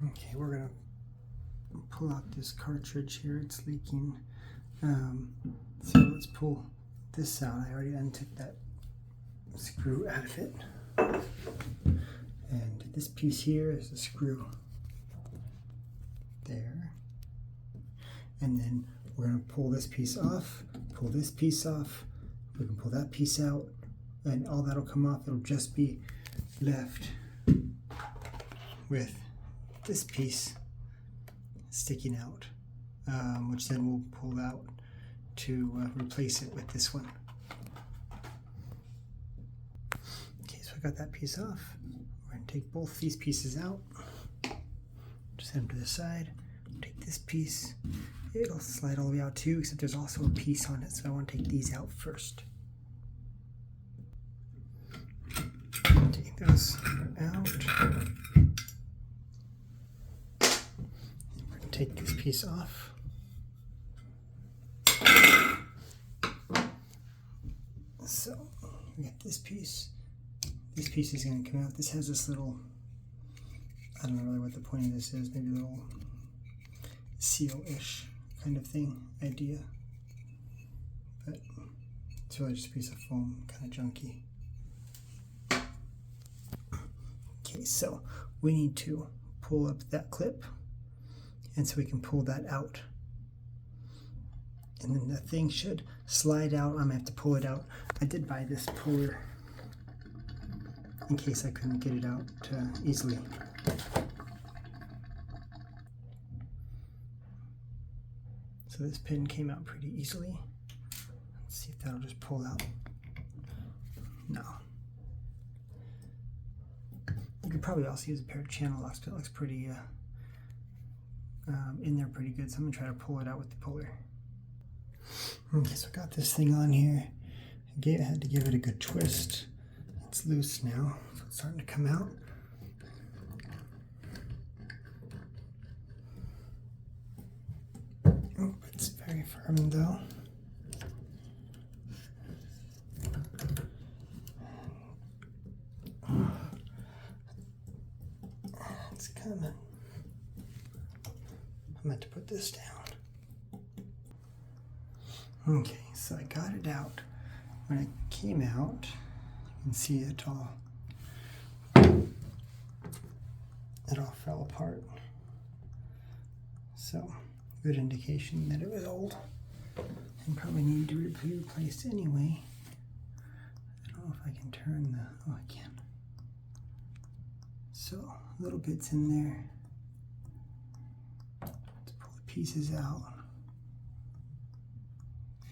Okay, we're gonna pull out this cartridge here. It's leaking. So let's pull this out. I already untook that screw out of it. And this piece here is the screw. There. And then we're going to pull this piece off, pull this piece off. We can pull that piece out, and all that'll come off. It'll just be left with this piece sticking out, which then we'll pull out to replace it with this one. Okay, so I got that piece off. We're going to take both these pieces out. Just set them to the side. Take this piece. It'll slide all the way out too, except there's also a piece on it, so I want to take these out first. Take those out. We're going to take this piece off. So we got this piece. This piece is going to come out. This has this little, I don't know really what the point of this is, maybe a little seal-ish kind of thing, idea. But it's really just a piece of foam, kind of junky. Okay, so we need to pull up that clip, and so we can pull that out. And then the thing should slide out. I'm going to have to pull it out. I did buy this puller in case I couldn't get it out easily. So this pin came out pretty easily. Let's see if that'll just pull out. No. You could probably also use a pair of channel locks, but it looks pretty in there pretty good. So I'm gonna try to pull it out with the puller. Okay, so I got this thing on here. I had to give it a good twist. It's loose now, so it's starting to come out. Oh, it's very firm though. It's coming. I meant to put this down. Okay, so I got it out. When it came out, you can see it all fell apart. So, good indication that it was old and probably needed to be replaced anyway. I don't know if I can turn the, oh I can. So, little bits in there. Let's pull the pieces out.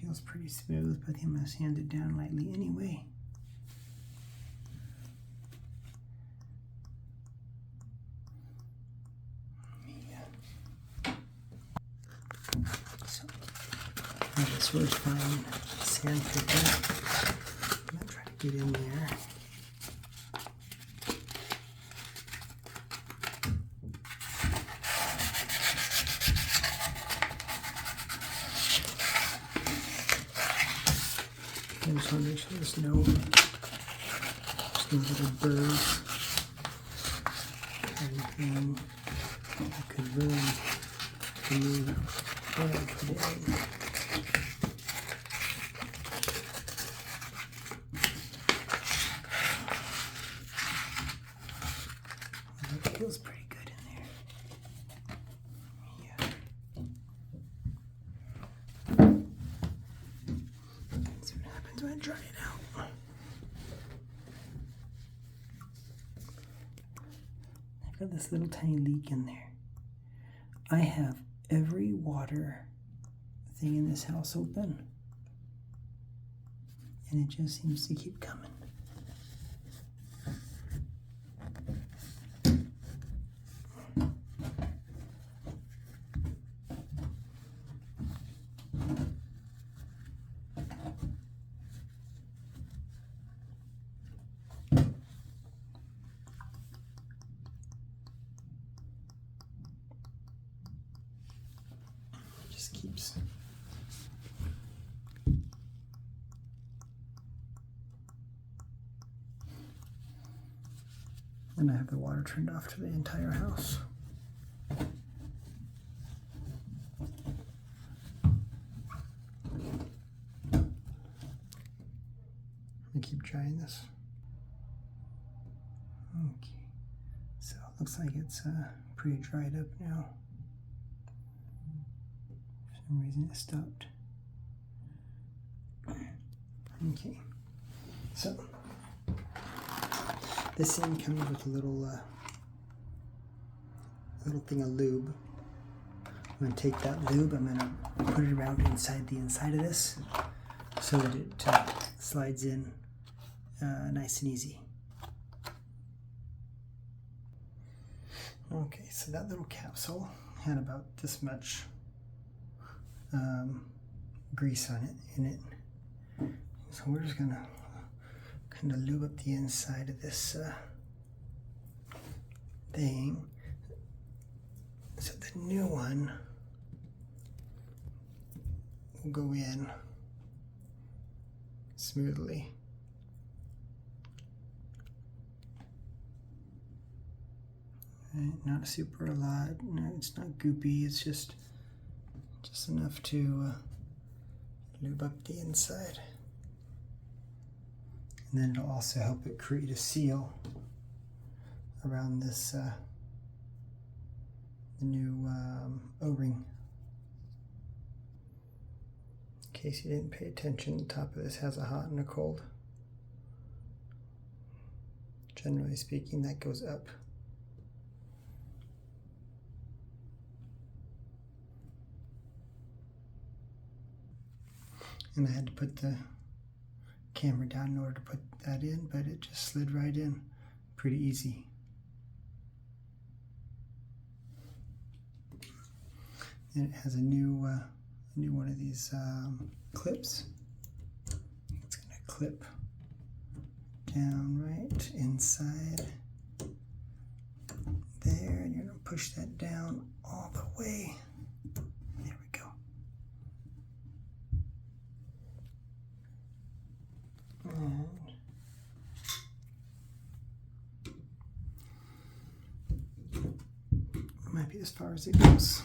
Feels pretty smooth, but I think I'm going to sand it down lightly anyway. So, this was fine. Sandpaper. I'm going to try to get in there. I just want to make sure there's no little burrs or anything that could ruin the mood when I put it in. It feels pretty good in there. Yeah. See what happens when I dry it out. I've got this little tiny leak in there. I have every water thing in this house open, and it just seems to keep coming. Just keeps. And I have the water turned off to the entire house. trying this. Okay, so it looks like it's pretty dried up now. For some reason it stopped. Okay, so this thing comes with a little thing of lube. I'm going to take that lube, I'm going to put it around inside the inside of this so that it slides in nice and easy. Okay, so that little capsule had about this much grease on it, in it. So we're just going to kind of lube up the inside of this thing. So the new one will go in smoothly. Right, not super a lot. No, it's not goopy. It's just enough to lube up the inside. And then it'll also help it create a seal around this the new O-ring. In case you didn't pay attention, the top of this has a hot and a cold. Generally speaking, that goes up. And I had to put the camera down in order to put that in, but it just slid right in. Pretty easy. And it has a new one of these clips. It's going to clip down right inside there, and you're going to push that down all the way. There we go. And might be as far as it goes.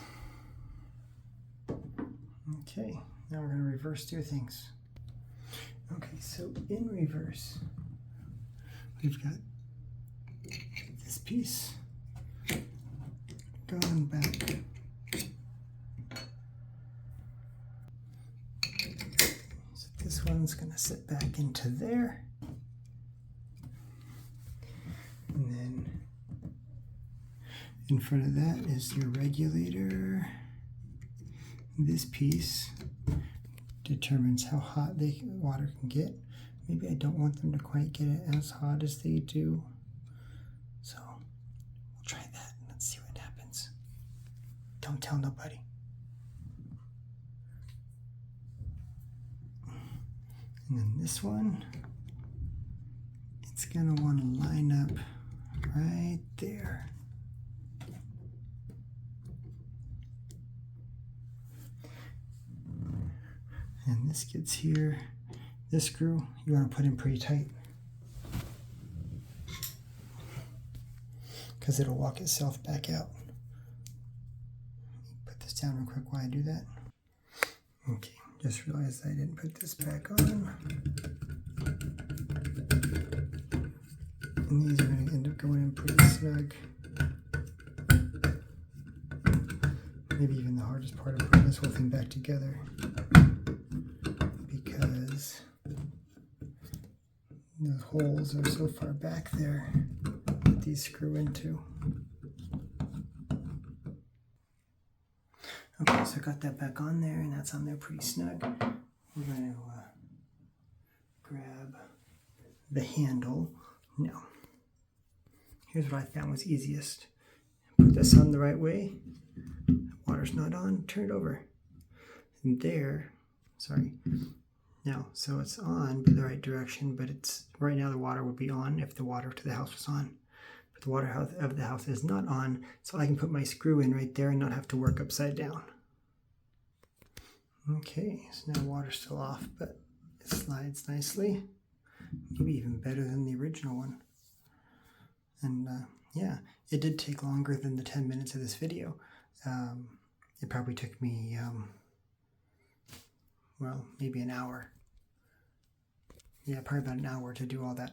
Okay, now we're going to reverse two things. Okay, so in reverse, we've got this piece going back. So this one's going to sit back into there. And then in front of that is your regulator. This piece determines how hot the water can get. Maybe I don't want them to quite get it as hot as they do. So we'll try that. Let's see what happens. Don't tell nobody. And then this one, it's going to want to line up right there. And this gets here. This screw you want to put in pretty tight because it'll walk itself back out. Put this down real quick while I do that. Okay, just realized I didn't put this back on. And these are going to end up going in pretty snug. Maybe even the hardest part of putting this whole thing back together, because the holes are so far back there that these screw into. Okay, so I got that back on there, and that's on there pretty snug. We're going to grab the handle. Now, here's what I found was easiest. Put this on the right way. Water's not on, turn it over. And there, sorry. Now, so it's on the right direction, but it's right now the water would be on if the water to the house was on. But the water of the house is not on, so I can put my screw in right there and not have to work upside down. Okay, so now water's still off, but it slides nicely. Maybe even better than the original one. And yeah, it did take longer than the 10 minutes of this video. It probably took me, well, maybe an hour. Yeah, probably about an hour to do all that.